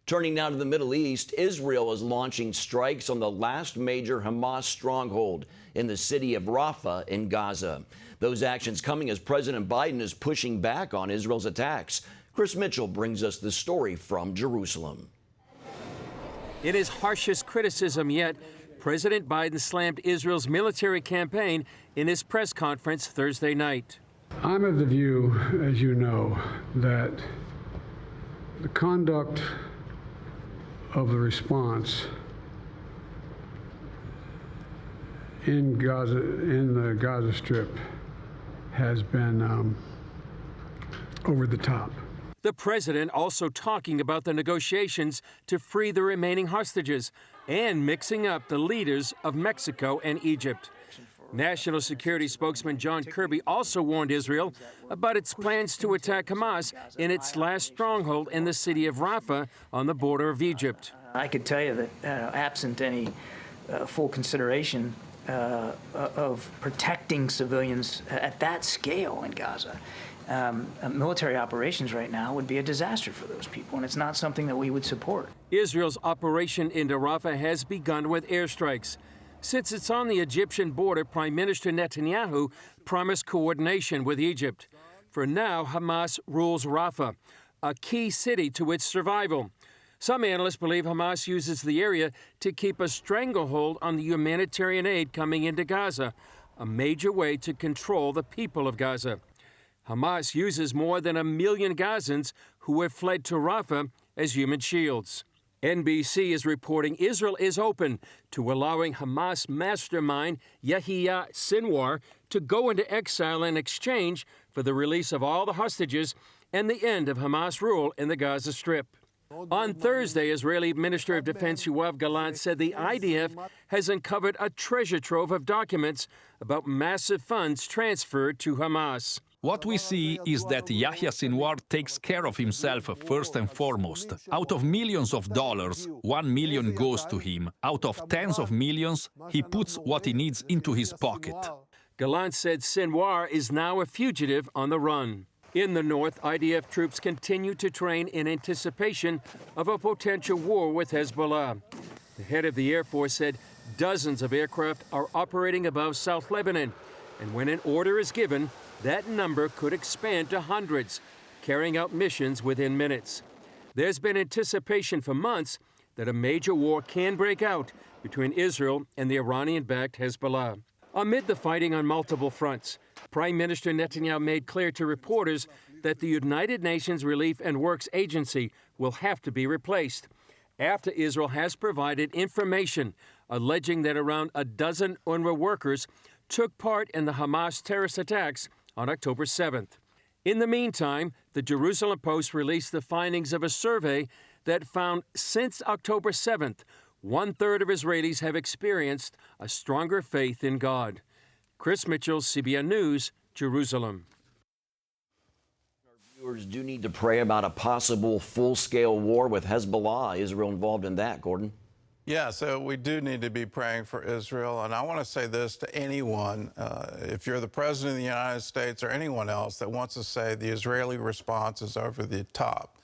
Turning now to the Middle East, Israel is launching strikes on the last major Hamas stronghold in the city of Rafah in Gaza. Those actions coming as President Biden is pushing back on Israel's attacks. Chris Mitchell brings us the story from Jerusalem. In his harshest criticism yet, President Biden slammed Israel's military campaign in his press conference Thursday night. I'm of the view, as you know, that the conduct of the response in Gaza, in the Gaza Strip, has been over the top. The president also talking about the negotiations to free the remaining hostages and mixing up the leaders of Mexico and Egypt. National Security spokesman John Kirby also warned Israel about its plans to attack Hamas in its last stronghold in the city of Rafah on the border of Egypt. I could tell you that absent any full consideration of protecting civilians at that scale in Gaza, military operations right now would be a disaster for those people, and it's not something that we would support. Israel's operation into Rafah has begun with airstrikes. Since it's on the Egyptian border, Prime Minister Netanyahu promised coordination with Egypt. For now, Hamas rules Rafah, a key city to its survival. Some analysts believe Hamas uses the area to keep a stranglehold on the humanitarian aid coming into Gaza, a major way to control the people of Gaza. Hamas uses more than 1 million Gazans who have fled to Rafah as human shields. NBC is reporting Israel is open to allowing Hamas mastermind Yahya Sinwar to go into exile in exchange for the release of all the hostages and the end of Hamas rule in the Gaza Strip. On Thursday, Israeli Minister of Defense Yoav Gallant said the IDF has uncovered a treasure trove of documents about massive funds transferred to Hamas. What we see is that Yahya Sinwar takes care of himself first and foremost. Out of millions of dollars, 1 million goes to him. Out of tens of millions, he puts what he needs into his pocket. Gallant said Sinwar is now a fugitive on the run. In the north, IDF troops continue to train in anticipation of a potential war with Hezbollah. The head of the Air Force said dozens of aircraft are operating above South Lebanon, and when an order is given, that number could expand to hundreds, carrying out missions within minutes. There's been anticipation for months that a major war can break out between Israel and the Iranian-backed Hezbollah. Amid the fighting on multiple fronts, Prime Minister Netanyahu made clear to reporters that the United Nations Relief and Works Agency will have to be replaced after Israel has provided information alleging that around a dozen UNRWA workers took part in the Hamas terrorist attacks on October 7th. In the meantime, the Jerusalem Post released the findings of a survey that found since October 7th, 1/3 of Israelis have experienced a stronger faith in God. Chris Mitchell, CBN News, Jerusalem. Our viewers do need to pray about a possible full-scale war with Hezbollah. Israel involved in that, Gordon? Yeah, so we do need to be praying for Israel. And I want to say this to anyone, if you're the President of the United States or anyone else that wants to say the Israeli response is over the top,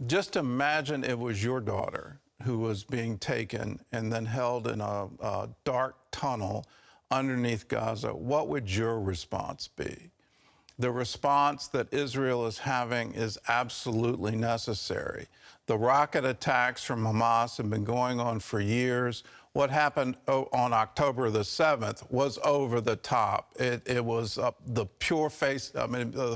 just imagine it was your daughter who was being taken and then held in a dark tunnel underneath Gaza. What would your response be? The response that Israel is having is absolutely necessary. The rocket attacks from Hamas have been going on for years. What happened on October the 7th was over the top. It was the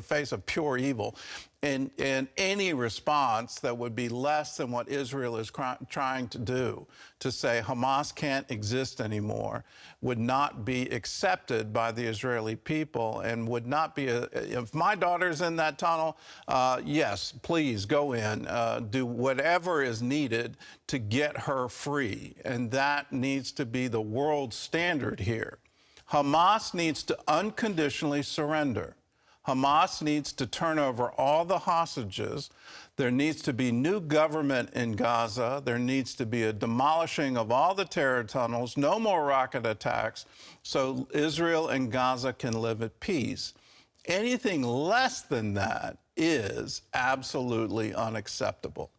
face of pure evil. And any response that would be less than what Israel is trying to do, to say Hamas can't exist anymore, would not be accepted by the Israeli people and would not be, if my daughter's in that tunnel, yes, please go in, do whatever is needed to get her free. And that needs to be the world standard here. Hamas needs to unconditionally surrender. Hamas needs to turn over all the hostages. There needs to be new government in Gaza. There needs to be a demolishing of all the terror tunnels, no more rocket attacks, so Israel and Gaza can live at peace. Anything less than that is absolutely unacceptable.